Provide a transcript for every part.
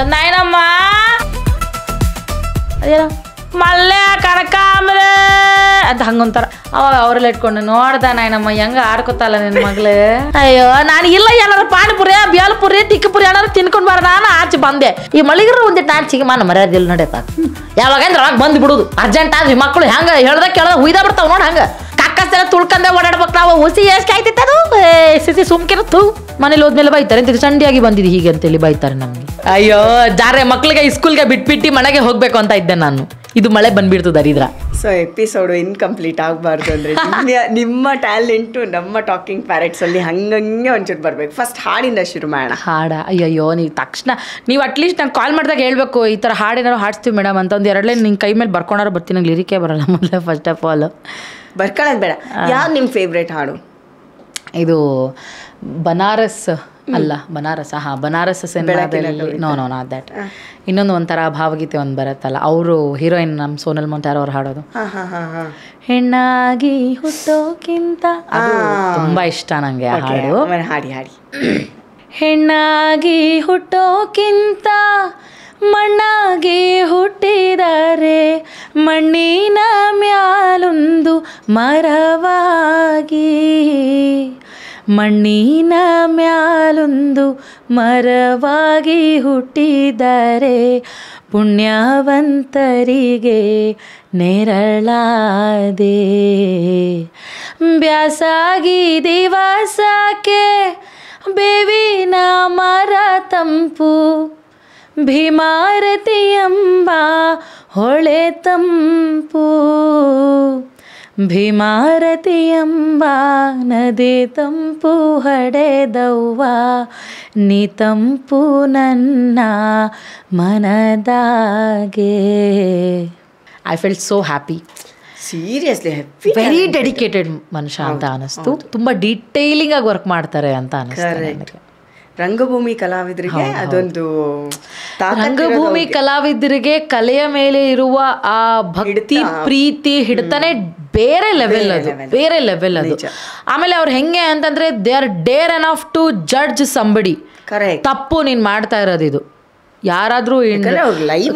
ನಾಯನಮ್ಮ ಅದೇನೋ ಮಲ್ಲೆ ಕನಕಾಂಬ್ರ ಅಂತ ಹಂಗೊಂತಾರ ಅವಾಗ ಅವ್ರೆಲ್ಲ ಇಟ್ಕೊಂಡು ನೋಡ್ದ ನಾಯನಮ್ಮ ಹೆಂಗ ಆಡ್ಕೊತಲ್ಲ ನಿನ್ ಮಗ್ಳು ಅಯ್ಯೋ ನಾನು ಇಲ್ಲ ಏನಾರ ಪಾನಿಪುರಿ ಬೇಲ್ಪುರಿ ತಿಕ್ಕಪುರಿ ಏನಾರು ತಿನ್ಕೊಂಡ್ ಬಾರ ನಾನು ಆಚೆ ಬಂದೆ ಈ ಮಳಿಗರು ಒಂದಿಟ್ಟು ನಾನು ಚಿಗಮಾನ ಮರ್ಯಾದಿಲ್ಲ ನಡೆಯಪ್ಪ ಯಾವಾಗಂದ್ರೆ ಅವಾಗ ಬಂದು ಬಿಡುದು ಅರ್ಜೆಂಟ್ ಆದ್ವಿ ಮಕ್ಕಳು ಹೆಂಗ ಹೇಳ್ದ ಕೇಳ್ದ ಹುಯ್ದ ಬಿಡ್ತಾವ ನೋಡ್ ಹಂಗ ಕಕ್ಕಸ್ತೆಲ್ಲ ತುಳ್ಕಂದೆ ಓಡಾಡ್ಬೇಕು ನಾವು ಹುಸಿ ಎಷ್ಟು ಆಯ್ತಿತ್ತು ಅದು ಸಿಸಿ ಸುಮ್ಕಿರತ್ತು ಮನೇಲಿ ಹೋದ್ಮೇಲೆ ಬೈತಾರೆ ಅಂತ ಸಂಡಿಯಾಗಿ ಬಂದಿದ್ದು ಹೀಗೆ ಅಂತೇಳಿ ಬೈತಾರೆ ನಮ್ಗೆ ಅಯ್ಯೋ ಜಾರೆ ಮಕ್ಳಿಗೆ ಸ್ಕೂಲ್ಗೆ ಬಿಟ್ಬಿಟ್ಟು ಮನೆಗೆ ಹೋಗ್ಬೇಕು ಅಂತ ಇದ್ದೆ ನಾನು ಇದು ಮಳೆ ಬಂದ್ಬಿಡ್ತು ದರಿದ್ರ ಸೊ ಎಪಿಸೋಡು ಇನ್ಕಂಪ್ಲೀಟ್ ಆಗಬಾರ್ದು ಅಂದರೆ ನಿಮ್ಮ ಟ್ಯಾಲೆಂಟು ನಮ್ಮ ಟಾಕಿಂಗ್ ಪ್ಯಾರೆಟ್ಸ್ ಅಲ್ಲಿ ಹಂಗಂಗೆ ಒಂಚೂರು ಬರ್ಬೇಕು ಫಸ್ಟ್ ಹಾಡಿಂದ ಶುರು ಮಾಡೋಣ ಹಾಡ ಅಯ್ಯಯ್ಯೋ ನೀವು ತಕ್ಷಣ ನೀವು ಅಟ್ಲೀಸ್ಟ್ ನಾನು ಕಾಲ್ ಮಾಡಿದಾಗ ಹೇಳ್ಬೇಕು ಈ ಥರ ಹಾಡೇನಾರು ಹಾಡ್ಸ್ತೀವಿ ಮೇಡಮ್ ಅಂತ ಒಂದು ಎರಡಲೇ ನಿಂಗೆ ಕೈ ಮೇಲೆ ಬರ್ಕೊಂಡಾರು ಬರ್ತೀನಿ ನಂಗೆ ಲಿರಿಕೇ ಬರಲ್ಲ ಮೊದಲೇ ಫಸ್ಟ್ ಆಫ್ ಆಲ್ ಬರ್ಕೊಳ್ಳೋದು ಬೇಡ ಯಾವ್ದು ನಿಮ್ಮ ಫೇವ್ರೇಟ್ ಹಾಡು ಇದು ಬನಾರಸ್ ಅಲ್ಲ ಬನಾರಸ ಬನಾರಸ್ ಸಿನಿಮಾದಲ್ಲಿ ನೋ ನಾಟ್ ದ್ಯಾಟ್ ಇನ್ನೊಂದು ಒಂಥರ ಭಾವಗೀತೆ ಒಂದು ಬರುತ್ತಲ್ಲ ಅವರು ಹೀರೋಯಿನ್ ನಮ್ಮ ಸೋನಲ್ ಮೊಂಟಾರ್ ಅವ್ರು ಹಾಡೋದು ಹೆಣ್ಣಾಗಿ ಹುಟ್ಟೋಕ್ಕಿಂತ ಅದು ತುಂಬಾ ಇಷ್ಟ ನಂಗೆ ಆ ಹಾಡು ಹಾಡಿ ಹಾಡಿ ಹೆಣ್ಣಾಗಿ ಹುಟ್ಟೋಕ್ಕಿಂತ ಮಣ್ಣಾಗಿ ಹುಟ್ಟಿದರೆ ಮಣ್ಣಿನ ಮ್ಯಾಲೊಂದು ಮರವಾಗಿ ಮಣ್ಣಿನ ಮ್ಯಾಲೊಂದು ಮರವಾಗಿ ಹುಟ್ಟಿದರೆ ಪುಣ್ಯವಂತರಿಗೆ ನೆರಳಾದೆ ಬ್ಯಾಸಾಗಿ ದಿವಸಕ್ಕೆ ಬೇವಿನ ಮರ ತಂಪು ಭೀಮಾರತಿ ಎಂಬ ಹೊಳೆ ತಂಪು ಭೀಮಾರತಿ ಎಂಬ ನದಿ ತಂಪು ಹಡೆದವ್ವ ನೀ ತಂಪು ನನ್ನ ಮನದಾಗೆ I felt so happy seriously very dedicated ಮನುಷ್ಯ ಅಂತ ಅನಿಸ್ತು ತುಂಬ ಡೀಟೇಲಿಂಗ್ ಆಗಿ ವರ್ಕ್ ಮಾಡ್ತಾರೆ ಅಂತ ಅನಿಸ್ತು ರಂಗಭೂಮಿ ಕಲಾವಿದರಿಗೆ ಅದೊಂದು ರಂಗಭೂಮಿ ಕಲಾವಿದರಿಗೆ ಕಲೆಯ ಮೇಲೆ ಇರುವ ಆ ಭಕ್ತಿ ಪ್ರೀತಿ ಹಿಡ್ತಾನೆ ಬೇರೆ ಲೆವೆಲ್ ಅದು ಬೇರೆ ಲೆವೆಲ್ ಅದು ಆಮೇಲೆ ಅವ್ರು ಹೆಂಗೆ ಅಂತಂದ್ರೆ they are dare enough to judge somebody ತಪ್ಪು ನೀನ್ ಮಾಡ್ತಾ ಇರೋದು ಇದು ಯಾರಾದ್ರೂ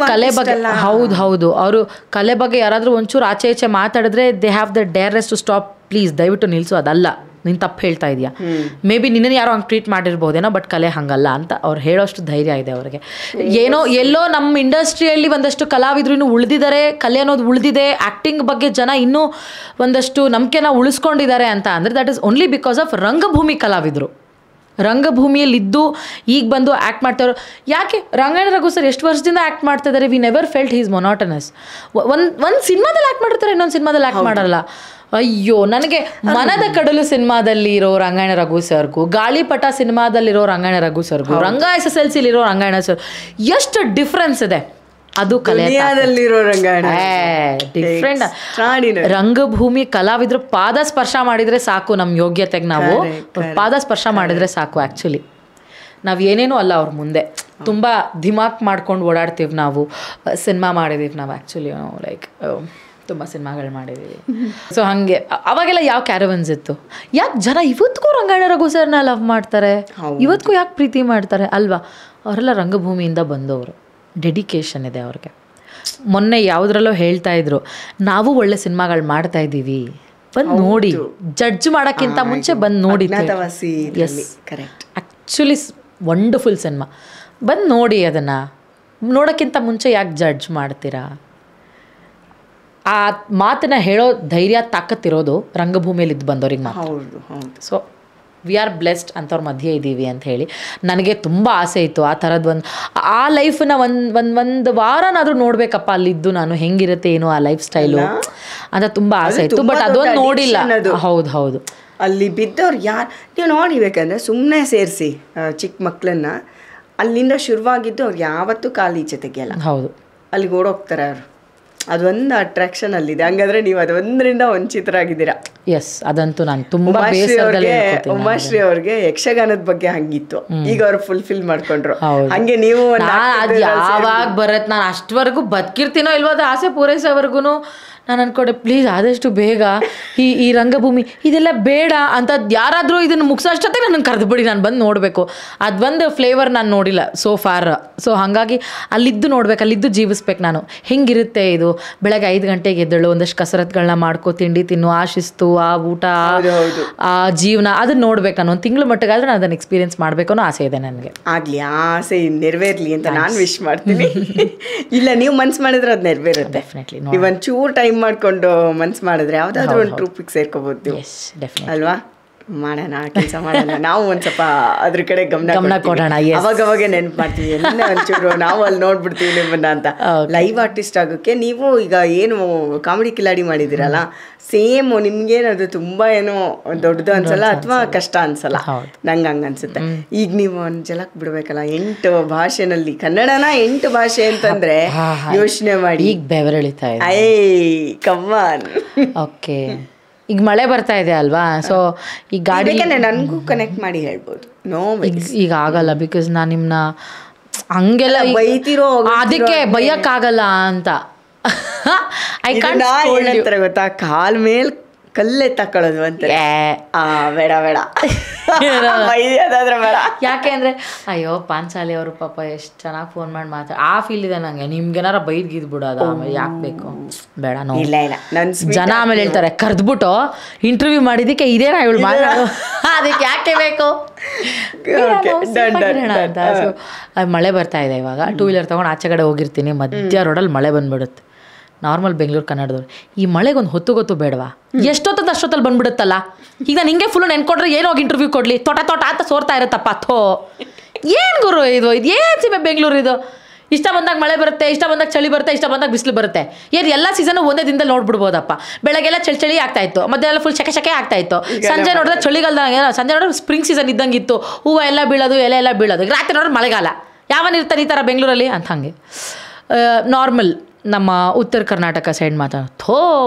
ಕಲೆ ಬಗ್ಗೆ ಹೌದು ಅವರು ಕಲೆ ಬಗ್ಗೆ ಯಾರಾದ್ರೂ ಒಂಚೂರು ಆಚೆ ಈಚೆ ಮಾತಾಡಿದ್ರೆ they have the dareness to stop please ದಯವಿಟ್ಟು ನಿಲ್ಸು ಅದಲ್ಲ ನೀನು ತಪ್ಪು ಹೇಳ್ತಾ ಇದೆಯಾ ಮೇ ಬಿ ನಿನ್ನನ್ನು ಯಾರೋ ಹಂಗೆ ಟ್ರೀಟ್ ಮಾಡಿರ್ಬೋದೇನೋ ಬಟ್ ಕಲೆ ಹಂಗಲ್ಲ ಅಂತ ಅವ್ರು ಹೇಳೋಷ್ಟು ಧೈರ್ಯ ಇದೆ ಅವ್ರಿಗೆ ಏನೋ ಎಲ್ಲೋ ನಮ್ಮ ಇಂಡಸ್ಟ್ರಿಯಲ್ಲಿ ಒಂದಷ್ಟು ಕಲಾವಿದರು ಇನ್ನೂ ಉಳಿದಿದ್ದಾರೆ ಕಲೆ ಅನ್ನೋದು ಉಳಿದಿದೆ ಆ್ಯಕ್ಟಿಂಗ್ ಬಗ್ಗೆ ಜನ ಇನ್ನೂ ಒಂದಷ್ಟು ನಂಬಿಕೆನ ಉಳಿಸ್ಕೊಂಡಿದ್ದಾರೆ ಅಂತ ಅಂದರೆ that is only because of ರಂಗಭೂಮಿ ಕಲಾವಿದರು ರಂಗಭೂಮಿಯಲ್ಲಿದ್ದು ಈಗ ಬಂದು ಆ್ಯಕ್ಟ್ ಮಾಡ್ತಾರೋ ಯಾಕೆ ರಂಗಾಯಣ ರಘು ಸರ್ ಎಷ್ಟು ವರ್ಷದಿಂದ ಆ್ಯಕ್ಟ್ ಮಾಡ್ತಾ ಇದ್ದಾರೆ we never felt he's monotonous ಒಂದು ಸಿನಿಮಾದಲ್ಲಿ ಆ್ಯಕ್ಟ್ ಮಾಡಿರ್ತಾರೆ ಇನ್ನೊಂದು ಸಿನಿಮಾದಲ್ಲಿ ಆ್ಯಕ್ಟ್ ಮಾಡಲ್ಲ ಅಯ್ಯೋ ನನಗೆ ಮನದ ಕಡಲು ಸಿನಿಮಾದಲ್ಲಿ ಇರೋ ರಂಗಾಯಣ ರಘು ಸರ್ಗೂ ಗಾಳಿಪಟ ಸಿನಿಮಾದಲ್ಲಿರೋ ರಂಗಾಯಣ ರಘು ಸರ್ಗೂ ರಂಗ SSLCಲಿರೋ ರಂಗಾಯಣ ಸರ್ ಎಷ್ಟು ಡಿಫ್ರೆನ್ಸ್ ಇದೆ ಅದು ಕಲೆಯಲ್ಲಿರೋ ಡಿಫ್ರೆಂಟ್ ರಂಗಭೂಮಿ ಕಲಾವಿದ್ರು ಪಾದ ಸ್ಪರ್ಶ ಮಾಡಿದ್ರೆ ಸಾಕು ನಮ್ಮ ಯೋಗ್ಯತೆಗೆ ನಾವು ಪಾದ ಸ್ಪರ್ಶ ಮಾಡಿದ್ರೆ ಸಾಕು ಆ್ಯಕ್ಚುಲಿ ನಾವು ಏನೇನೂ ಅಲ್ಲ ಅವ್ರ ಮುಂದೆ ತುಂಬ ಧಿಮಾಕ್ ಮಾಡ್ಕೊಂಡು ಓಡಾಡ್ತೀವಿ ನಾವು ಸಿನಿಮಾ ಮಾಡಿದೀವಿ ನಾವು ಆ್ಯಕ್ಚುಲಿ ಲೈಕ್ ತುಂಬ ಸಿನಿಮಾಗಳು ಮಾಡಿದ್ದೀವಿ ಸೊ ಹಾಗೆ ಅವಾಗೆಲ್ಲ ಯಾವ ಕ್ಯಾರವನ್ಸ್ ಇತ್ತು ಯಾಕೆ ಜನ ಇವತ್ತಿಗೂ ರಂಗಾಯಣ ರಘು ಸರ್ನ ಲವ್ ಮಾಡ್ತಾರೆ ಇವತ್ತಿಗೂ ಯಾಕೆ ಪ್ರೀತಿ ಮಾಡ್ತಾರೆ ಅಲ್ವಾ ಅವರೆಲ್ಲ ರಂಗಭೂಮಿಯಿಂದ ಬಂದವರು ಡೆಡಿಕೇಶನ್ ಇದೆ ಅವ್ರಿಗೆ ಮೊನ್ನೆ ಯಾವುದ್ರಲ್ಲೋ ಹೇಳ್ತಾ ಇದ್ರು ನಾವು ಒಳ್ಳೆ ಸಿನಿಮಾಗಳು ಮಾಡ್ತಾ ಇದ್ದೀವಿ ಬಂದು ನೋಡಿ ಜಡ್ಜ್ ಮಾಡೋಕ್ಕಿಂತ ಮುಂಚೆ ಬಂದು ನೋಡಿ ಆ್ಯಕ್ಚುಲಿ ವಂಡರ್ಫುಲ್ ಸಿನಿಮಾ ಬಂದು ನೋಡಿ ಅದನ್ನು ನೋಡೋಕ್ಕಿಂತ ಮುಂಚೆ ಯಾಕೆ ಜಡ್ಜ್ ಮಾಡ್ತೀರಾ ಆ ಮಾತನ್ನ ಹೇಳೋ ಧೈರ್ಯ ತಾಕತ್ತಿರೋದು ರಂಗಭೂಮಿಯಲ್ಲಿ ಇದ್ದು ಬಂದವ್ರಿಗೆ ಮಾತ್ರ ಸೊ ವಿ ಆರ್ ಬ್ಲೆಸ್ಡ್ ಅಂಥವ್ರ ಮಧ್ಯೆ ಇದ್ದೀವಿ ಅಂತ ಹೇಳಿ ನನಗೆ ತುಂಬ ಆಸೆ ಇತ್ತು ಆ ಥರದ್ದು ಆ ಲೈಫನ್ನ ಒಂದು ವಾರನಾದರೂ ನೋಡಬೇಕಪ್ಪ ಅಲ್ಲಿದ್ದು ನಾನು ಹೆಂಗಿರುತ್ತೆ ಏನೋ ಆ ಲೈಫ್ ಸ್ಟೈಲು ಅಂತ ತುಂಬ ಆಸೆ ಇತ್ತು ಬಟ್ ಅದೊಂದು ನೋಡಿಲ್ಲ ಹೌದು ಅಲ್ಲಿ ಬಿದ್ದವ್ರು ಯಾರು ನೀವು ನೋಡಿಬೇಕಂದ್ರೆ ಸುಮ್ಮನೆ ಸೇರಿಸಿ ಚಿಕ್ಕ ಮಕ್ಕಳನ್ನ ಅಲ್ಲಿಂದ ಶುರುವಾಗಿದ್ದು ಅವ್ರು ಯಾವತ್ತೂ ಕಾಲೀಚೆ ತೆಗಿಯಲ್ಲ ಹೌದು ಅಲ್ಲಿಗೆ ಓಡೋಗ್ತಾರೆ ಅವರು ಅದೊಂದು ಅಟ್ರಾಕ್ಷನ್ ಅಲ್ಲಿದೆ ಹಂಗಾದ್ರೆ ನೀವು ಅದೊಂದರಿಂದ ವಂಚಿತರಾಗಿದ್ದೀರಾ ಎಸ್ ಅದಂತೂ ನಾನು ತುಂಬ ಉಮಾಶ್ರೀ ಅವ್ರಿಗೆ ಯಕ್ಷಗಾನದ ಬಗ್ಗೆ ಹಂಗಿತ್ತು ಈಗ ಅವ್ರು ಫುಲ್ಫಿಲ್ ಮಾಡ್ಕೊಂಡ್ರು ಹಂಗೆ ನೀವು ಅದು ಯಾವಾಗ ಬರತ್ ನಾನು ಅಷ್ಟವರೆಗೂ ಬದುಕಿರ್ತೀನೋ ಇಲ್ವೋ ಅದು ಆಸೆ ಪೂರೈಸೋವರೆಗೂ ನಾನು ಅನ್ಕೊಂಡೆ ಪ್ಲೀಸ್ ಆದಷ್ಟು ಬೇಗ ಈ ರಂಗಭೂಮಿ ಇದೆಲ್ಲ ಬೇಡ ಅಂತ ಯಾರಾದರೂ ಇದನ್ನು ಮುಗಿಸೋಷ್ಟೊತ್ತೆ ನನಗೆ ಕರೆದುಬಿಡಿ, ನಾನು ಬಂದು ನೋಡಬೇಕು. ಅದು ಒಂದು ಫ್ಲೇವರ್ ನಾನು ನೋಡಿಲ್ಲ ಸೋ ಫಾರ್. ಸೊ ಹಾಗಾಗಿ ಅಲ್ಲಿದ್ದು ನೋಡ್ಬೇಕು, ಅಲ್ಲಿದ್ದು ಜೀವಿಸ್ಬೇಕು ನಾನು. ಹೆಂಗಿರುತ್ತೆ ಇದು, ಬೆಳಗ್ಗೆ 5 ಗಂಟೆಗೆ ಎದ್ದೇಳು, ಒಂದಷ್ಟು ಕಸರತ್ಗಳನ್ನ ಮಾಡ್ಕೊ, ತಿಂಡಿ ತಿನ್ನು, ಆ ಶಿಸ್ತು, ಆ ಊಟ, ಆ ಜೀವನ, ಅದನ್ನ ನೋಡ್ಬೇಕು ನಾನು. ಒಂದು ತಿಂಗಳು ಮಟ್ಟಿಗಾದ್ರೆ ನಾನು ಅದನ್ನು ಎಕ್ಸ್ಪೀರಿಯನ್ಸ್ ಮಾಡಬೇಕು ಅನ್ನೋ ಆಸೆ ಇದೆ ನನಗೆ. ಆಗಲಿ, ಆಸೆ ನೆರವೇರ್ಲಿ ಅಂತ ನಾನು ವಿಶ್ ಮಾಡ್ತೀನಿ. ಇಲ್ಲ, ನೀವು ಮನ್ಸು ಮಾಡಿದ್ರೆ ಅದು ನೆರವೇರುತ್ತೆ ಡೆಫಿನೆಟ್ಲಿ. ನೀವು ಒಂಚೂರು ಟೈಮ್ ಮಾಡ್ಕೊಂಡು ಮನ್ಸು ಮಾಡಿದ್ರೆ ಯಾವುದಾದ್ರೂ ಒಂದು ಟ್ರೂಪಿಗೆ ಸೇರ್ಕೋಬೋದು ಅಲ್ವಾ? ಮಾಡೋಣ, ಕೆಲಸ ಮಾಡೋಣ. ನಾವು ಒಂದು ಸ್ವಲ್ಪ ಅದ್ರ ಕಡೆ ಗಮನ ಕೊಡೋಣ. ಅವಾಗವಾಗ ನೆನಪು ಮಾಡ್ತೀವಿ, ಎಲ್ಲ ಒಂಚೂರು ನಾವು ಅಲ್ಲಿ ನೋಡ್ಬಿಡ್ತೀವಿ ನಿಮ್ಮನ್ನ ಅಂತ. ಲೈವ್ ಆರ್ಟಿಸ್ಟ್ ಆಗೋಕ್ಕೆ ನೀವು ಈಗ ಏನು ಕಾಮಿಡಿ ಕಿಲಾಡಿ ಮಾಡಿದ್ದೀರಲ್ಲ, ಸೇಮ್ ನಿಮ್ಗೇನದು ತುಂಬ ಏನೋ ದೊಡ್ಡದು ಅನ್ಸಲ್ಲ ಅಥವಾ ಕಷ್ಟ ಅನ್ಸಲ್ಲ, ನಂಗೆ ಹಂಗೆ ಅನ್ಸುತ್ತೆ. ಈಗ ನೀವು ಒಂದು ಜಲಕ್ ಬಿಡ್ಬೇಕಲ್ಲ 8 ಭಾಷೆನಲ್ಲಿ, ಕನ್ನಡನ 8 ಭಾಷೆ ಅಂತಂದ್ರೆ ಯೋಚನೆ ಮಾಡಿ. ಈಗ ಬೆವರಳಿತಾ ಇದೆ. ಕಮ್ಮಾನ್. ಓಕೆ, ಈಗ ಮಳೆ ಬರ್ತಾ ಇದೆ ಅಲ್ವಾ, ಸೊ ಈ ಗಾಡಿ ನನಗೂ ಕನೆಕ್ಟ್ ಮಾಡಿ ಹೇಳ್ಬೋದು. ಈಗ ಆಗಲ್ಲ, ಬಿಕಾಸ್ ನಾನು ನಿಮ್ಮನ್ನ ಹಂಗೆಲ್ಲ ಬೈತಿರೋ, ಅದಕ್ಕೆ ಬೈಯಕ್ಕಾಗಲ್ಲ ಅಂತ. ಐ ಕಾಂಟ್ ಗೊತ್ತಾ, ಕಾಲ್ ಮೇಲ್ ಕಲ್ಲೇ ತಕೊಳ್ಳೋದು ಅಂತ. ಬೇಡ ಬೇಡ ಬೇಡ. ಯಾಕೆ ಅಂದರೆ ಅಯ್ಯೋ ಪಾಂಚಾಲಿ ಅವರು ಪಾಪ ಎಷ್ಟು ಚೆನ್ನಾಗಿ ಫೋನ್ ಮಾಡಿ ಆ ಫೀಲ್ ಇದೆ ನನಗೆ. ನಿಮ್ಗೇನಾರ ಬೈದ್ ಗೀದ್ ಬಿಡೋದು, ಆಮೇಲೆ ಯಾಕೆ ಬೇಕು, ಬೇಡ ನೋ. ಇಲ್ಲ ಇಲ್ಲ, ಜನ ಆಮೇಲೆ ಹೇಳ್ತಾರೆ ಕರೆದ್ಬಿಟ್ಟು ಇಂಟರ್ವ್ಯೂ ಮಾಡಿದ್ದಕ್ಕೆ ಇದೇನಾ ಇವಳು ಮಾತಾಡೋದು, ಅದಕ್ಕೆ ಯಾಕೆ ಬೇಕು ಅಂತ. ಸೊ ಮಳೆ ಬರ್ತಾ ಇದೆ ಇವಾಗ, 2 ವೀಲರ್ ತೊಗೊಂಡು ಆಚೆ ಕಡೆ ಹೋಗಿರ್ತೀನಿ, ಮಧ್ಯ ರೋಡಲ್ಲಿ ಮಳೆ ಬಂದ್ಬಿಡುತ್ತೆ. ನಾರ್ಮಲ್ ಬೆಂಗಳೂರು ಕನ್ನಡದವ್ರು ಈ ಮಳೆಗೊಂದು ಹೊತ್ತು ಬೇಡವಾ? ಎಷ್ಟೊತ್ತದ ಅಷ್ಟೊತ್ತಲ್ಲಿ ಬಂದ್ಬಿಡುತ್ತಲ್ಲ. ಈಗ ನಾನು ಹಿಂಗೆ ಫುಲ್ಲು ನೆನ್ಕೊಟ್ರೆ ಏನೋ ಇಂಟರ್ವ್ಯೂ ಕೊಡಲಿ, ತೋಟ ಅಂತ ಸೋರ್ತಾ ಇರುತ್ತಪ್ಪ. ಥೋ, ಏನು ಗುರು ಇದು ಏನು ಸೀಮೆ ಬೆಂಗಳೂರು ಇದು? ಇಷ್ಟ ಬಂದಾಗ ಮಳೆ ಬರುತ್ತೆ, ಇಷ್ಟ ಬಂದಾಗ ಚಳಿ ಬರುತ್ತೆ, ಇಷ್ಟ ಬಂದಾಗ ಬಿಸಿಲು ಬರುತ್ತೆ. ಏನು ಎಲ್ಲ ಸೀಸನು ಒಂದೇ ದಿನದಲ್ಲಿ ನೋಡ್ಬಿಡ್ಬೋದಪ್ಪ. ಬೆಳಗ್ಗೆಲ್ಲ ಚಳಿ ಆಗ್ತಾ ಇತ್ತು, ಮಧ್ಯಾಹ್ನ ಫುಲ್ ಶೆಕೆ ಆಗ್ತಾ ಇತ್ತು. ಸಂಜೆ ನೋಡಿದ್ರೆ ಚಳಿಗಾಲದಾಗ, ಸಂಜೆ ನೋಡಿದ್ರೆ ಸ್ಪ್ರಿಂಗ್ ಸೀಸನ್ ಇದ್ದಂಗೆ ಇತ್ತು, ಹೂವು ಎಲ್ಲ ಬೀಳೋದು, ಎಲೆ ಎಲ್ಲ ಬೀಳೋದು. ರಾತ್ರಿ ನೋಡಿದ್ರೆ ಮಳೆಗಾಲ. ಯಾವನಿರ್ತಾರೆ ಈ ಥರ ಬೆಂಗಳೂರಲ್ಲಿ ಅಂತ. ಹಂಗೆ ನಾರ್ಮಲ್ ನಮ್ಮ ಉತ್ತರ ಕರ್ನಾಟಕ ಸೈಡ್ ಥೋ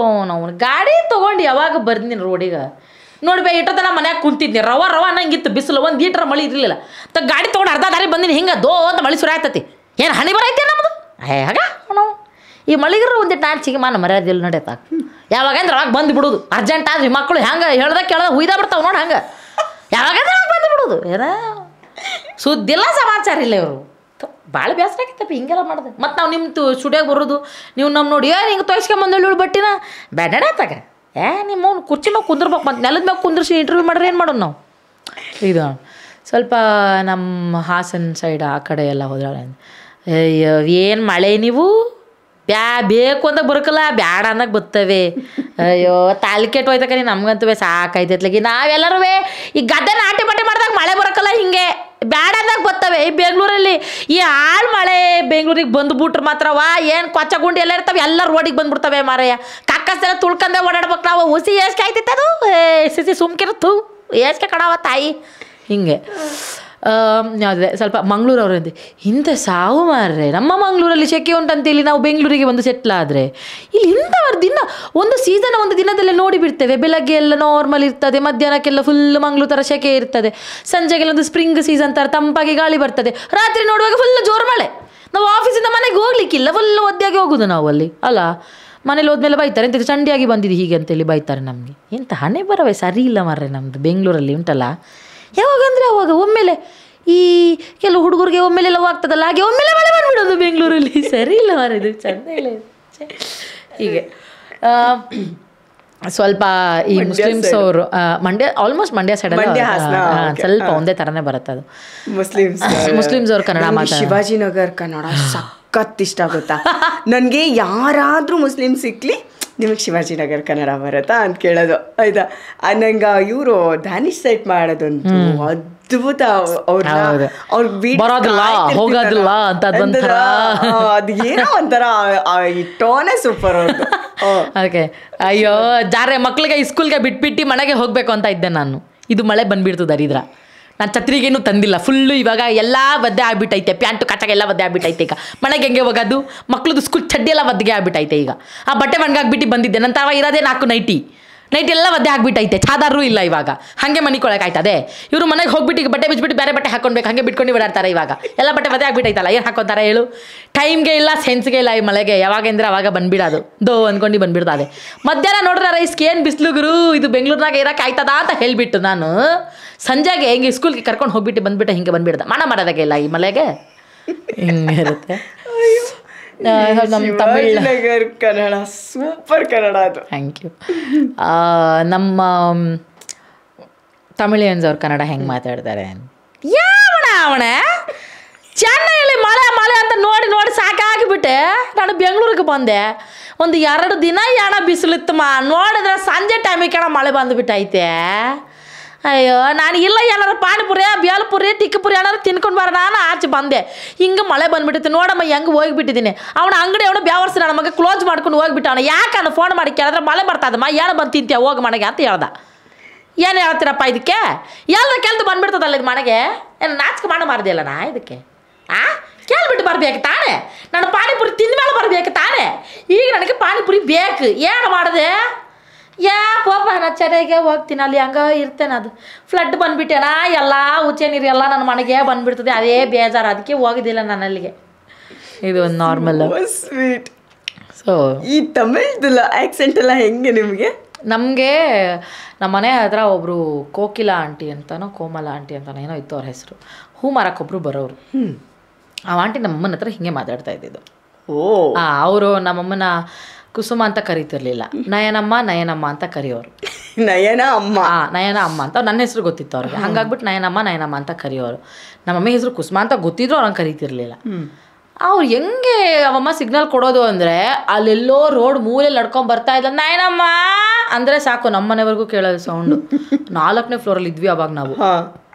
ನಾವು ಗಾಡಿ ತೊಗೊಂಡು ಯಾವಾಗ ಬರ್ತೀನಿ ರೋಡಿಗೆ ನೋಡ್ಬೇ, ಇಟ್ಟತನ ಮನ್ಯಾಗ ಕುಂತಿದ್ನಿ, ರವ ಅನ್ನಂಗಿತ್ತು ಬಿಸಿಲು, 1 ಲೀಟ್ರ್ ಮಳೆ ಇರಲಿಲ್ಲ. ಗಾಡಿ ತೊಗೊಂಡು ಅರ್ಧ ದಾರಿ ಬಂದಿನಿ, ಹಿಂಗೆ ಅಂತ ಮಳೆ ಸುರ ಆಯ್ತತಿ. ಏನು ಹನಿ ಬರೈತೆ ನಮ್ಮದು? ಹಾಗ ನಾವು ಈ ಮಳಿಗರ ಒಂದಿಟ್ಟು ನಾಚಿಗೆ ಮಾನ ಮರ್ಯಾದಿಲ್ಲ ನಡೆಯತ್ತ. ಯಾವಾಗಂದ್ರೆ ಅವಾಗ ಬಂದು ಬಿಡೋದು, ಅರ್ಜೆಂಟ್ ಆದ್ರಿ ಮಕ್ಕಳು ಹೆಂಗೆ ಹೇಳ್ದಾಗ ಕೇಳ್ದಾಗ ಹುಯ್ದ ಬರ್ತಾವೆ ನೋಡಿ. ಹಂಗೆ ಯಾವಾಗಂದ್ರೆ ಅವಾಗ ಬಂದು ಬಿಡೋದು. ಏನೋ ಸುದ್ದಿಲ್ಲ, ಸಮಾಚಾರ ಇಲ್ಲ. ಇವರು ಭಾಳ ಬೇಸರ ಆಗಿತ್ತಪ್ಪ ಹಿಂಗೆಲ್ಲ ಮಾಡಿದೆ. ಮತ್ತು ನಾವು ನಿಮ್ಮ ಸ್ಟುಡಿಯೋಗೆ ಬರೋದು, ನೀವು ನಮ್ಮ ನೋಡಿ ಹಿಂಗೆ ತೊಯ್ಸ್ಕೊಂಬಂದೇಳು ಬಟ್ಟಿನ ಬ್ಯಾಡಾಡತ್ತಾಗ ನಿಮ್ಮ ಕುರ್ಚಿ ಮ್ಯಾಗ ಕುಂದ್ರಬೇಕು, ಮತ್ತು ನೆಲದ ಮ್ಯಾಗ ಕುಂದ್ರಿಸಿ ಇಂಟರ್ವ್ಯೂ ಮಾಡ್ರೆ ಏನು ಮಾಡೋದು ನಾವು? ಇದು ಸ್ವಲ್ಪ ನಮ್ಮ ಹಾಸನ ಸೈಡ್ ಆ ಕಡೆ ಎಲ್ಲ ಹೋದ್ರೆ ಅಯ್ಯೋ ಏನು ಮಳೆ ನೀವು ಬೇಕು ಅಂದಾಗ ಬರೋಕಲ್ಲ, ಬ್ಯಾಡ ಅಂದಾಗ ಬರ್ತವೆ. ಅಯ್ಯೋ ತಾಲಿ ಕೆಟ್ಟು ಹೋಯ್ತಕ್ಕ ನಮ್ಗಂತವೇ ಸಾಕಾಯ್ತತ್ಲಗಿ. ನಾವೆಲ್ಲರೂ ಈ ಗದ್ದೆ ನಾಟಿ ಬಟ್ಟೆ ಮಾಡಿದಾಗ ಮಳೆ ಬರೋಕಲ್ಲ, ಹಿಂಗೆ ಬ್ಯಾಡ ಅಂದಾಗ ಬರ್ತವೆ. ಈ ಬೆಂಗಳೂರಲ್ಲಿ ಈ ಆಳು ಮಳೆ ಬೆಂಗಳೂರಿಗೆ ಬಂದುಬಿಟ್ರೆ ಮಾತ್ರವಾ ಏನು ಕೊಚ್ಚ ಗುಂಡಿ ಎಲ್ಲ ಇರ್ತವೆ, ಎಲ್ಲ ರೋಡಿಗೆ ಬಂದುಬಿಡ್ತವೆ ಮಾರಯ್ಯ. ಕಕ್ಕಸ್ತೆಲ್ಲ ತುಳ್ಕಂದೆ ಓಡಾಡ್ಬೇಕು ನಾವು. ಹುಸಿ ಏಸ್ಕೆ ಆಯ್ತಿತ್ತು ಅದು, ಸಿಸಿ ಸುಮ್ಕಿರುತ್ತು, ಏಸ್ಕೆ ಕಡವ ತಾಯಿ. ಹಿಂಗೆ ಯಾವುದೇ ಸ್ವಲ್ಪ ಮಂಗಳೂರವ್ರಂತೆ ಇಂಥ ಸಾವು ಮಾರ್ರೆ. ನಮ್ಮ ಮಂಗಳೂರಲ್ಲಿ ಸೆಕೆ ಉಂಟಂತೇಳಿ ನಾವು ಬೆಂಗಳೂರಿಗೆ ಒಂದು ಸೆಟ್ಲ್ ಆದರೆ ಇಲ್ಲಿ ಇಂಥವ್ರ ದಿನ ಒಂದು ಸೀಸನ್ ಒಂದು ದಿನದಲ್ಲೇ ನೋಡಿ ಬಿಡ್ತೇವೆ. ಬೆಳಗ್ಗೆ ಎಲ್ಲ ನಾರ್ಮಲ್ ಇರ್ತದೆ, ಮಧ್ಯಾಹ್ನಕ್ಕೆಲ್ಲ ಫುಲ್ ಮಂಗಳೂರು ಥರ ಸೆಕೆ ಇರ್ತದೆ, ಸಂಜೆಗೆಲ್ಲ ಒಂದು ಸ್ಪ್ರಿಂಗ್ ಸೀಸನ್ ಥರ ತಂಪಾಗಿ ಗಾಳಿ ಬರ್ತದೆ, ರಾತ್ರಿ ನೋಡುವಾಗ ಫುಲ್ ಜೋರು ಮಳೆ. ನಾವು ಆಫೀಸಿಂದ ಮನೆಗೆ ಹೋಗ್ಲಿಕ್ಕಿಲ್ಲ, ಫುಲ್ ಒದ್ದೆಯಾಗಿ ಹೋಗೋದು ನಾವು ಅಲ್ಲಿ ಅಲ್ಲ. ಮನೇಲಿ ಹೋದ್ಮೇಲೆ ಬೈತಾರೆ, ಎಂತ ಚಂಡಿಯಾಗಿ ಬಂದಿದ್ದು ಹೀಗೆ ಅಂತೇಳಿ ಬೈತಾರೆ ನಮಗೆ. ಎಂಥ ಹಣೆ ಬರವೇ ಸರಿ ಇಲ್ಲ ಮಾರ್ರೆ ನಮ್ಮದು ಬೆಂಗಳೂರಲ್ಲಿ ಉಂಟಲ್ಲ. ಯಾವಾಗಂದರೆ ಅವಾಗ ಒಮ್ಮೆಲೆ ಈ ಕೆಲವು ಹುಡುಗರಿಗೆ ಒಮ್ಮೆಲೆ ಲವ್ ಆಗ್ತದಲ್ಲ, ಹಾಗೆ ಒಮ್ಮೆಲೆ ಮಳೆ ಬಂದ್ಬಿಡೋದು ಬೆಂಗಳೂರಲ್ಲಿ. ಸರಿ ಇಲ್ಲ ಮಾರಿದು, ಚಂದ ಇಲ್ಲ ಹೀಗೆ. ಸ್ವಲ್ಪ ಈ ಮುಸ್ಲಿಮ್ಸ್ ಅವರು ಆಲ್ಮೋಸ್ಟ್ ಮಂಡ್ಯ ಸೈಡ್ ಸ್ವಲ್ಪ ಒಂದೇ ಥರನೇ ಬರುತ್ತೆ ಅದು. ಮುಸ್ಲಿಮ್ಸ್ ಅವ್ರು ಕನ್ನಡ ಮಾತಾಡ. ಶಿವಾಜಿನಗರ್ ಕನ್ನಡ ಸಖತ್ ಇಷ್ಟ ಆಗುತ್ತಾ ನನಗೆ. ಯಾರಾದರೂ ಮುಸ್ಲಿಮ್ ಸಿಕ್ಲಿ ನಿಮಗೆ ಶಿವಾಜಿನಗರ್ ಕನ್ನಡ ಬರುತ್ತಾ ಅಂತ ಕೇಳೋದು ಆಯ್ತಾ. ನಂಗೆ ಇವರು ದಾನಿಶ್ ಸೈಟ್ ಮಾಡೋದೊಂದು ಅದ್ಭುತ. ಹೋಗೋದಿಲ್ಲ ಅಂತ ಅದು ಏನೋ ಒಂಥರ ಟೋನೇ ಸೂಪರ್ ಅವ್ರದ್ದು. ಓಕೆ, ಅಯ್ಯೋ ಜಾರೆ ಮಕ್ಳಿಗೆ ಸ್ಕೂಲ್ಗೆ ಬಿಟ್ಬಿಟ್ಟು ಮನೆಗೆ ಹೋಗ್ಬೇಕು ಅಂತ ಇದ್ದೆ ನಾನು. ಇದು ಮಳೆ ಬಂದ್ಬಿಡ್ತು ದರಿದ್ರ. ನಾನು ಛತ್ರಿಗೇನು ತಂದಿಲ್ಲ, ಫುಲ್ಲು ಇವಾಗ ಎಲ್ಲ ಒದ್ದೆ ಆಗ್ಬಿಟ್ಟೈತೆ, ಪ್ಯಾಂಟು ಕಚ್ಚಗೆಲ್ಲ ಒದ್ದೆ ಆಗ್ಬಿಟ್ಟೈತೆ. ಈಗ ಮನೆಗೆ ಹೆಂಗೆ ಹೋಗೋದು, ಮಕ್ಳದ್ದು ಸ್ಕೂಲ್ ಚಡ್ಡಿ ಎಲ್ಲ ಒದ್ದಗೆ ಆಗ್ಬಿಟ್ಟೈತೆ. ಈಗ ಆ ಬಟ್ಟೆ ಒಣಗಾಗ್ಬಿಟ್ಟು ಬಂದಿದ್ದೆ. ನಂತರ ಇರೋದೇ 4 ನೈಟಿ, ನೈಟ್ ಎಲ್ಲ ಒದ್ದೆ ಆಗ್ಬಿಟ್ಟೈತೆ, ಚಾದಾರು ಇಲ್ಲ ಇವಾಗ. ಹಾಗೆ ಮನಿಕೊಳಕ್ಕೆ ಆಯ್ತದೆ. ಇವರು ಮನೆಗೆ ಹೋಗ್ಬಿಟ್ಟು ಈಗ ಬಟ್ಟೆ ಬಿಚ್ಬಿಟ್ಟು ಬೇರೆ ಬಟ್ಟೆ ಹಾಕೊಳ್ಬೇಕು, ಹಾಗೆ ಬಿಟ್ಕೊಂಡು ಓಡಾಡ್ತಾರೆ. ಇವಾಗ ಎಲ್ಲ ಬಟ್ಟೆ ಒದ್ದೆ ಆಗ್ಬಿಟ್ಟೈತಲ್ಲ, ಏನು ಹಾಕೋತಾರೆ ಹೇಳು? ಟೈಮ್ಗೆ ಇಲ್ಲ, ಸೆನ್ಸ್ಗೆ ಇಲ್ಲ ಈ ಮಳೆಗೆ. ಯಾವಾಗೆಂದ್ರೆ ಅವಾಗ ಬಂದ್ಬಿಡೋದು, ಅಂದ್ಕೊಂಡು ಬಂದ್ಬಿಡ್ತದೆ. ಮಧ್ಯಾಹ್ನ ನೋಡ್ರೆ ರೈಸ್ಗೆ ಏನು ಬಿಸಿಲು ಗುರು, ಇದು ಬೆಂಗಳೂರಿನಾಗ ಇರೋಕೆ ಆಯ್ತದ ಅಂತ ಹೇಳಿಬಿಟ್ಟು ನಾನು ಸಂಜೆಗೆ ಹಿಂಗೆ ಸ್ಕೂಲ್ಗೆ ಕರ್ಕೊಂಡು ಹೋಗ್ಬಿಟ್ಟು ಬಂದ್ಬಿಟ್ಟು ಹಿಂಗೆ ಬಂದ್ಬಿಡ್ದೆ. ಮಾಡೋದಾಗೆ ಇಲ್ಲ ಈ ಮಳೆಗೆ, ಹಿಂಗೆ ಇರುತ್ತೆ. ನಮ್ಮ ತಮಿಳ್ ಕನ್ನಡ ಸೂಪರ್ ಕನ್ನಡ ಅದು. Thank you. ನಮ್ಮ ತಮಿಳಿಯನ್ಸ್ ಅವ್ರು ಕನ್ನಡ ಹೆಂಗೆ ಮಾತಾಡ್ತಾರೆ, ಅವಣ ಚೆನ್ನೈಯಲ್ಲಿ ಮಳೆ ಮಳೆ ಅಂತ ನೋಡಿ ನೋಡಿ ಸಾಕಾಗಿಬಿಟ್ಟೆ. ನಾನು ಬೆಂಗಳೂರಿಗೆ ಬಂದೆ, ಒಂದು 2 ದಿನ ಬಿಸಿಲಿತ್ತಮ್ಮ. ನೋಡಿದ್ರೆ ಸಂಜೆ ಟೈಮಿಗೆ ಮಳೆ ಬಂದುಬಿಟ್ಟೈತೆ. ಅಯ್ಯೋ, ನಾನು ಇಲ್ಲ ಏನಾರು ಪಾನಿಪುರಿ, ಬೇಲ್ಪುರಿ, ಟಿಕ್ಕಪುರಿ ಏನಾರು ತಿನ್ಕೊಂಡು ಬರೋಣ ನಾನು ಆಚೆ ಬಂದೆ. ಹಿಂಗೆ ಮಳೆ ಬಂದುಬಿಟ್ಟಿತ್ತು. ನೋಡಮ್ಮ ಹೆಂಗೆ ಹೋಗಿಬಿಟ್ಟಿದ್ದೀನಿ. ಅಂಗಡಿ ಬ್ಯಾವರ್ಸಿ ನನ್ನ ಮಗ ಕ್ಲೋಸ್ ಮಾಡ್ಕೊಂಡು ಹೋಗ್ಬಿಟ್ಟು ಯಾಕಂದ್ರೆ ಫೋನ್ ಮಾಡಿ ಕೇಳಿದ್ರೆ ಮಳೆ ಬರ್ತದಮ್ಮ, ಏನು ಬಂದು ತಿಂತೀಯ ಹೋಗಿ ಮನೆಗೆ ಅಂತ ಹೇಳ್ದ. ಏನು ಹೇಳ್ತೀರಪ್ಪ ಇದಕ್ಕೆ? ಎಲ್ಲರ ಕೆಲ್ದು ಬಂದುಬಿಡ್ತದಲ್ಲ ಇದು ಮನೆಗೆ. ಏನು ನಾಚಿಕೆ ಮಾಡಬಾರ್ದಿಲ್ಲ ನಾ ಇದಕ್ಕೆ? ಕೇಳ್ಬಿಟ್ಟು ಬರ್ಬೇಕು ತಾನೇ. ನಾನು ಪಾನಿಪುರಿ ತಿಂದ ಮೇಲೆ ಬರ್ಬೇಕು ತಾನೇ. ಈಗ ನನಗೆ ಪಾನಿಪುರಿ ಬೇಕು. ಏನು ಮಾಡಿದೆ? ಪಾಪ ನಾನು ಚೆನ್ನಾಗೆ ಹೋಗ್ತೀನಿ, ಅಲ್ಲಿ ಹಂಗೆ ಇರ್ತೇನೆ. ಅದು ಫ್ಲಡ್ ಬಂದುಬಿಟ್ಟೆನಾ, ಎಲ್ಲ ಉಚ್ಚೆ ನೀರು ಎಲ್ಲ ನನ್ನ ಮನೆಗೆ ಬಂದುಬಿಡ್ತದೆ. ಅದೇ ಬೇಜಾರು, ಅದಕ್ಕೆ ಹೋಗಿದ್ದಿಲ್ಲ ನಾನು ಅಲ್ಲಿಗೆ. ಇದು ಒಂದು ನಾರ್ಮಲ್ ಸ್ವೀಟ್. ಸೊ ಈ ತಮಿಳ್ದಲ್ಲ ಆ್ಯಕ್ಸೆಂಟ್ ಎಲ್ಲ ಹೆಂಗೆ ನಿಮಗೆ? ನಮಗೆ ನಮ್ಮ ಮನೆ ಹತ್ರ ಒಬ್ಬರು ಕೋಕಿಲ ಆಂಟಿ ಅಂತನೋ ಕೋಮಲ ಆಂಟಿ ಅಂತನೋ ಏನೋ ಇತ್ತು ಅವ್ರ ಹೆಸರು. ಹೂ ಮಾರಕ್ಕೊಬ್ರು ಬರೋರು. ಆ ಆಂಟಿ ನಮ್ಮಮ್ಮನ ಹತ್ರ ಹಿಂಗೆ ಮಾತಾಡ್ತಾ ಇದ್ದಿದ್ದು. ಅವರು ನಮ್ಮಮ್ಮನ ಕುಸುಮ ಅಂತ ಕರಿತಿರ್ಲಿಲ್ಲ, ನಯನಮ್ಮ ನಯನಮ್ಮ ಅಂತ ಕರೆಯೋರು. ನಯನ ಅಮ್ಮ ನಯನ ಅಮ್ಮ ಅಂತ ನನ್ನ ಹೆಸರು ಗೊತ್ತಿತ್ತು ಅವ್ರಿಗೆ. ಹಂಗಾಗ್ಬಿಟ್ಟು ನಯನಮ್ಮ ನಯನಮ್ಮ ಅಂತ ಕರೆಯೋರು. ನಮ್ಮಮ್ಮ ಹೆಸರು ಕುಸುಮ ಅಂತ ಗೊತ್ತಿದ್ರು ಅವ್ರಂಗೆ ಕರಿತಿರ್ಲಿಲ್ಲ. ಅವ್ರು ಹೆಂಗೆ ಅವಮ್ಮ ಸಿಗ್ನಲ್ ಕೊಡೋದು ಅಂದರೆ ಅಲ್ಲೆಲ್ಲೋ ರೋಡ್ ಮೂಲೆಯಲ್ಲಿ ನಡ್ಕೊಂಡು ಬರ್ತಾ ಇದ್ದ ನಯನಮ್ಮ ಅಂದರೆ ಸಾಕು, ನಮ್ಮನೆವರೆಗೂ ಕೇಳೋದು ಸೌಂಡು. 4ನೇ ಫ್ಲೋರಲ್ಲಿ ಇದ್ವಿ ಅವಾಗ ನಾವು.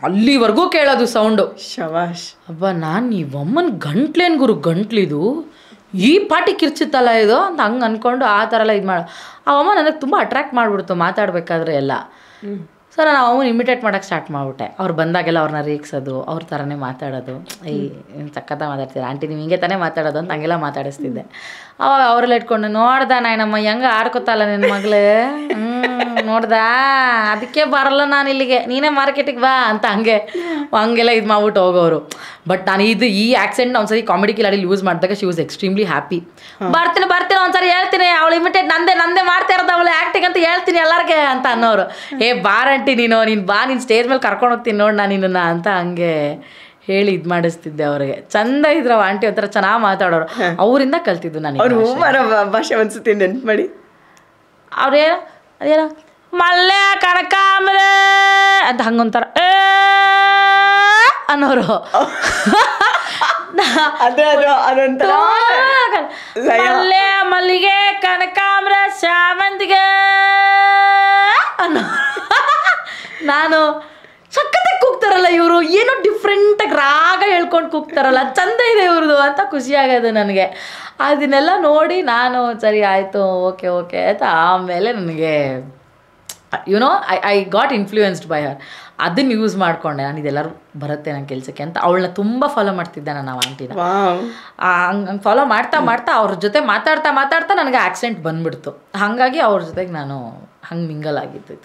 ಅಲ್ಲಿವರೆಗೂ ಕೇಳೋದು ಸೌಂಡು. ಶವಾಶ್. ಅಬ್ಬ, ನಾನು ಇವಮ್ಮನ ಗಂಟ್ಲೇನು ಗುರು, ಗಂಟ್ಲಿದು ಈ ಪಾಟಿ ಕಿರ್ಚುತ್ತಲ್ಲ ಇದು ಅಂತ ಹಂಗೆ ಅಂದ್ಕೊಂಡು ಆ ಥರ ಎಲ್ಲ ಇದು ಮಾಡೋ. ಅವಮ್ಮ ನನಗೆ ತುಂಬ ಅಟ್ರ್ಯಾಕ್ಟ್ ಮಾಡಿಬಿಡ್ತು ಮಾತಾಡಬೇಕಾದ್ರೆ ಎಲ್ಲ. ಸೊ ನಾನು ಅವನ್ನ ಇಮಿಟೇಟ್ ಮಾಡೋಕ್ಕೆ ಸ್ಟಾರ್ಟ್ ಮಾಡಿಬಿಟ್ಟೆ. ಅವ್ರು ಬಂದಾಗೆಲ್ಲ ಅವ್ರನ್ನ ರೇಗಿಸೋದು, ಅವ್ರ ಥರನೇ ಮಾತಾಡೋದು. ಸಖತ್ತ ಮಾತಾಡ್ತೀರ ಆಂಟಿ, ನೀವು ಹಿಂಗೆ ತಾನೇ ಮಾತಾಡೋದು ಅಂತ ಹಂಗೆಲ್ಲ ಮಾತಾಡಿಸ್ತಿದ್ದೆ. ಅವಾಗ ಅವರೆಲ್ಲ ಇಟ್ಕೊಂಡು ನೋಡ್ದ ನಾಯನಮ್ಮ ಹೆಂಗೆ ಆಡ್ಕೊತಲ್ಲ ನಿನ್ನ ಮಗಳೇ, ನೋಡ್ದಾ ಅದಕ್ಕೆ ಬರಲ್ಲ ನಾನು ಇಲ್ಲಿಗೆ, ನೀನೇ ಮಾರ್ಕೆಟಿಗೆ ಬಾ ಅಂತ ಹಂಗೆಲ್ಲ ಇದು ಮಾಡ್ಬಿಟ್ಟು ಹೋಗೋರು. ಬಟ್ ನಾನು ಈ ಆ್ಯಕ್ಸೆಂಟ್ನ ಒಂದ್ಸರಿ ಕಾಮಿಡಿ ಕಿಲಾಡಿಲಿ ಯೂಸ್ ಮಾಡಿದಾಗ ಶಿ ವಾಸ್ ಎಕ್ಸ್ಟ್ರೀಮ್ಲಿ ಹ್ಯಾಪಿ. ಬರ್ತೀನಿ ಒಂದ್ಸರಿ ಹೇಳ್ತೀನಿ, ಅವಳು ಇಮಿಟೇಟ್ ನಂದೇ ಮಾಡ್ತಾ ಇರೋದು ಅವಳು ಆ್ಯಕ್ಟಿಂಗ್ ಅಂತ ಹೇಳ್ತೀನಿ ಎಲ್ಲರಿಗೆ ಅಂತ ಅನ್ನೋರು. ಬಾರಂಟಿ ನೀನು ಬಾ, ನೀನು ಸ್ಟೇಜ್ ಮೇಲೆ ಕರ್ಕೊಂಡು ಹೋಗ್ತೀನಿ ನೋಡಿ ನಾನು ನಿನ್ನ ಅಂತ ಹಂಗೆ ಹೇಳಿ ಇದು ಮಾಡಿಸ್ತಿದ್ದೆ ಅವ್ರಿಗೆ. ಚಂದ ಇದ್ರು ಆಂಟಿ, ಒಂಥರ ಚೆನ್ನಾಗಿ ಮಾತಾಡೋರು. ಅವರಿಂದ ಕಲ್ತಿದ್ದು ನಾನು. ಅವ್ರು ಹೂಮಾರ ಭಾಷೆ ಒಂದ್ಸತಿ ನೆನ್ಪು ಮಾಡಿ. ಅವ್ರೇನು ಅದೇನೋ ಮಲ್ಲೆ ಕನಕಾಂಬ್ರೆ ಅಂತ ಹಂಗೊಂಥರ ಅನ್ನೋರು. ಮಲ್ಲೆ ಮಲ್ಲಿಗೆ ಕನಕಾಂಬ್ರ ಶಾವಂತಿಗೆ ಅನ್ನೋ. ನಾನು ಸಖತ್ತಾಗಿ ಕೂಗ್ತಾರಲ್ಲ ಇವರು, ಏನೋ ಡಿಫ್ರೆಂಟಾಗಿ ರಾಗ ಹೇಳ್ಕೊಂಡು ಕೂಗ್ತಾರಲ್ಲ, ಚಂದ ಇದೆ ಇವ್ರದ್ದು ಅಂತ ಖುಷಿಯಾಗೋದು ನನಗೆ. ಅದನ್ನೆಲ್ಲ ನೋಡಿ ನಾನು ಸರಿ ಆಯಿತು, ಓಕೆ ಅಂತ ಆಮೇಲೆ ನನಗೆ you know I got influenced by her. ಅದನ್ನು ಯೂಸ್ ಮಾಡಿಕೊಂಡೆ ನಾನು, ಇದೆಲ್ಲರೂ ಬರುತ್ತೆ ನನ್ನ ಕೆಲಸಕ್ಕೆ ಅಂತ. ಅವಳನ್ನ ತುಂಬ ಫಾಲೋ ಮಾಡ್ತಿದ್ದೆ ನಾನು ಆ ಆಂಟಿನ. ಹಂಗೆ ಫಾಲೋ ಮಾಡ್ತಾ ಅವ್ರ ಜೊತೆ ಮಾತಾಡ್ತಾ ನನಗೆ ಆಕ್ಸೆಂಟ್ ಬಂದ್ಬಿಡ್ತು. ಹಾಗಾಗಿ ಅವ್ರ ಜೊತೆಗೆ ನಾನು ಹಂಗೆ ಮಿಂಗಲ್ ಆಗಿದ್ದು.